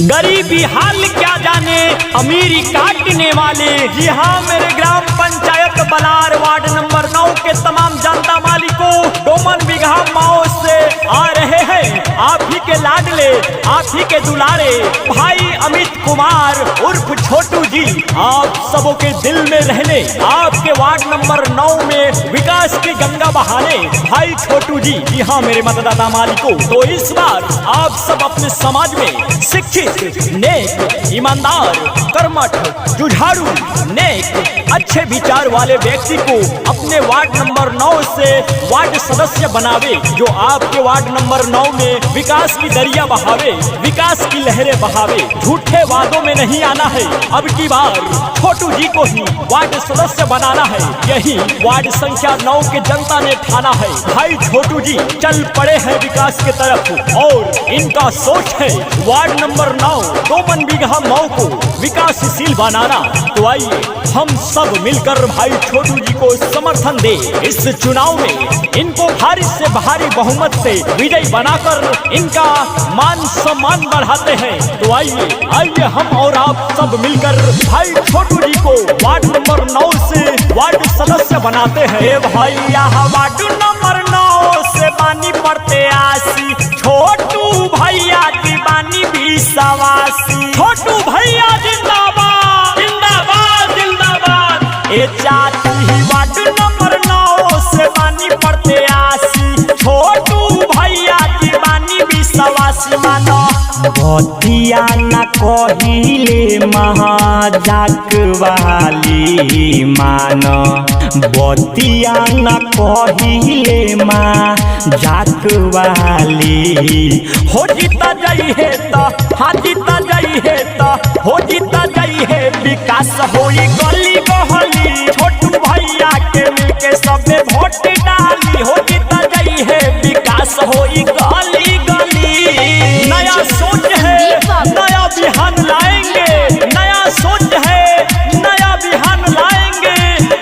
गरीबी हाल क्या जाने अमीरी काटने वाले। जी हाँ, मेरे ग्राम पंचायत बलार वार्ड नंबर 9 के तमाम जनता मालिकों, डोमन बिगहा माओ से आ रहे हैं आप ही के लाडले, आप ही के दुलारे भाई अमित कुमार उर्फ छोटू जी। आप सबों के दिल में रहने, आपके वार्ड नंबर 9 में विकास की गंगा बहाने भाई छोटू जी। जी हाँ मेरे मतदाता मालिकों, तो इस बार आप सब अपने समाज में शिक्षित, नेक, ईमानदार, कर्मठ, जुझारू, नेक, अच्छे विचार वाले व्यक्ति को अपने वार्ड नंबर 9 से वार्ड सदस्य बनावे, जो आपके वार्ड नंबर 9 में विकास की दरिया बहावे, विकास की लहरें बहावे। झूठे वादों में नहीं आना है, अब की बार छोटू जी को ही वार्ड सदस्य बनाना है। यही वार्ड संख्या 9 के जनता ने ठाना है। भाई छोटू जी चल पड़े हैं विकास की तरफ और इनका सोच है वार्ड नंबर 9 डोमन बिगहा माओ को विकासशील बनाना। तो आइए हम सब मिलकर भाई छोटू जी को समर्थन दे। इस चुनाव में इनको भारी से भारी बहुमत से विजयी बनाकर इनका मान सम्मान बढ़ाते हैं। तो आइए हम और आप सब मिलकर भाई छोटू जी को वार्ड नंबर 9 से वार्ड सदस्य बनाते हैं। भैया वार्ड नंबर 9 से बानी पड़ते आसी, छोटू भैया की बानी भी सवासी। छोटू भैया जिंदाबाद जिंदाबाद जिंदाबाद। ए चाची ही वार्ड नंबर 9 से बानी पड़ते आसी, छोटू भैया की बानी भी सवासी। मानो बतिया न कहिले महाजाक वाली, मानो बतिया न कहिले महाजाक वाली। हो जीता जाई है तो, हाँ जीता जाई है तो, हो जीता जाई है विकास होई गली गहली। छोटू भैया के मिलके सबे वोट डाली, हो जीता जाई है विकास होई गली गली। नया सोच है, नया बिहान लाएंगे, नया सोच है, नया बिहान लाएंगे।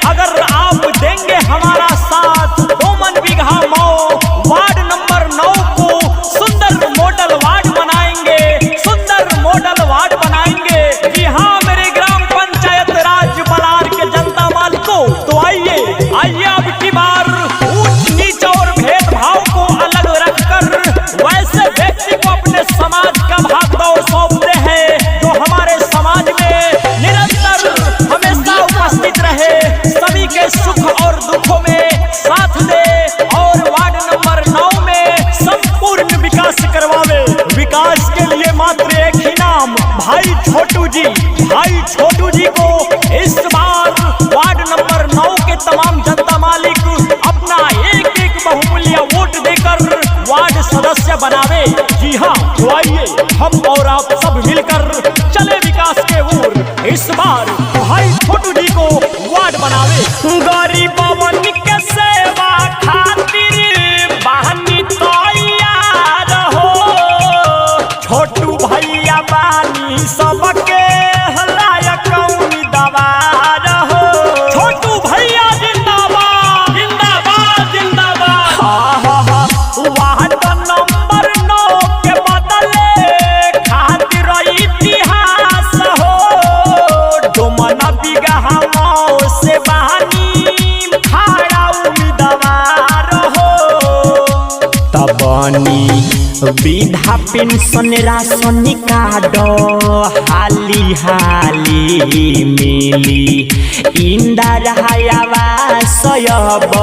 अगर आप देंगे हमारा साथ, डोमन बिगहा माओ वार्ड नंबर 9 को सुंदर मॉडल वार्ड बनाएंगे, सुंदर मॉडल वार्ड बनाएंगे। जी हाँ मेरे ग्राम पंचायत राज बलार के जनता मालिकों, तो आइए अब की बार ऊंच नीच और भेदभाव को अलग रखकर वैसे व्यक्ति को अपने समाज का भागदौड़ सौंपते हैं जो हमारे समाज में निरंतर हमेशा उपस्थित रहे, सभी के सुख और दुखों में साथ दे और वार्ड नंबर 9 में संपूर्ण विकास करवावे। विकास के लिए मात्र एक ही नाम, भाई छोटू जी। भाई छोटू जी को इस बार वार्ड नंबर 9 के तमाम जनता मालिक अपना एक बहुमूल्य वोट देकर वार्ड सदस्य बनावे। जी हाँ, तो आइए हम और आप सब मिलकर चले विकास के ओर। इस बार भाई छोटू जी को वार्ड बनावे। गरीबवन के सेवा खातिर बहनी तैयार हो, छोटू भैया बानी सबके लायक उम्मीदवार हो। छोटू भैया जिंदाबाद जिंदाबाद जिंदाबाद। वार्ड नंबर 9 के बदले खातिर इतिहास हो, डोमन बिगहा माओ से बहानी खड़ा उम्मीदवार हो। तबनी वृद्धा पेंशन राशन कार्ड हाली हाली मिली, इंदिरा आवास अब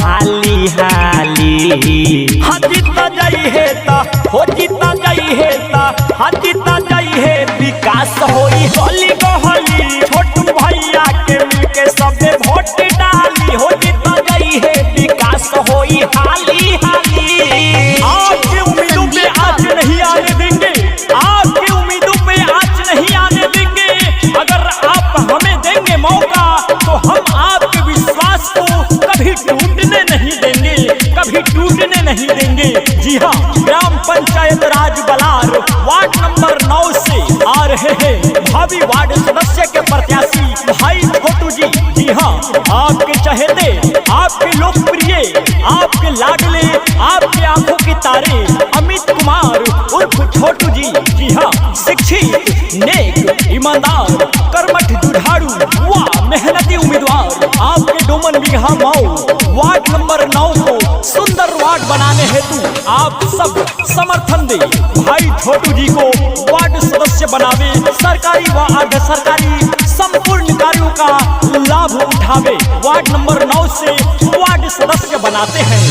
हाली हाली। हाँ जीता जाई है तो, हो जीता जाई है तो, हाँ जीता जाई है विकास होई गली गहली। छोटू भैया के मिलके सबे वोट डाली, हो जीता जाई है विकास होई हाली हाली। आपकी उम्मीदों पे आज नहीं आने देंगे, आपकी उम्मीदों पे आज नहीं आने देंगे। अगर आप हमें देंगे मौका तो हम आपके विश्वास को कभी टूटने नहीं देंगे, कभी टूटने नहीं देंगे। जी हाँ, ग्राम पंचायत राज बलार वार्ड नंबर 9 से आ रहे हैं भावी वार्ड सदस्य के प्रत्याशी भाई छोटू जी। जी हाँ, आपके चहेते, आपके लोकप्रिय, आपके लाडले, आपके आंखों के तारे अमित कुमार उर्फ छोटू जी। जी हाँ, शिक्षित नेक ईमानदार कर्मठ जुझारू व मेहनती उम्मीदवार आपके डोमन बिगहा मऊ वार्ड नंबर 9 को सुंदर वार्ड बनाने हेतु आप सब समर्थन दे। भाई छोटू जी को वार्ड सदस्य बनावे, सरकारी व अर्ध सरकारी संपूर्ण कार्यों का लाभ उठावे। वार्ड नंबर 9 से वार्ड सदस्य बनाते हैं।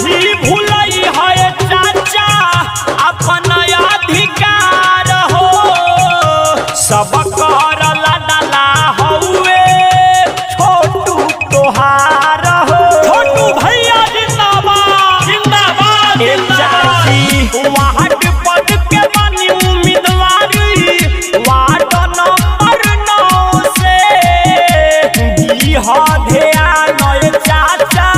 ही भूलई है चाचा अपना अधिकार हो, सब कर लाडला हुए छोटू तोहार हो। छोटू भैया जिंदाबाद जिंदाबाद जिंदाबाद। वार्ड पद के बनी उम्मीदवारी वार्ड नंबर 9 से ध्यान चाचा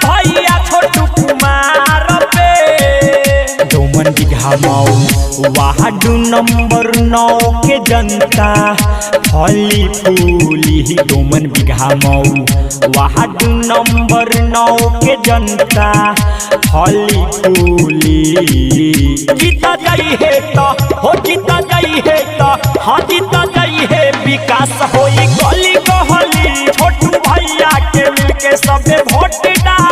भैया छोटू कुमार पे। डोमन बिगहा मऊ वार्ड नंबर 9 के जनता फली फूली। डोमन बिगहा मऊ वार्ड नंबर 9 के जनता फली फूली। जीता जाई है तो हो, जीता जाई है तो हाँ, जीता जाई है। विकास होई गली गहली छोटू भैया के मिलके सबे वोट डाल।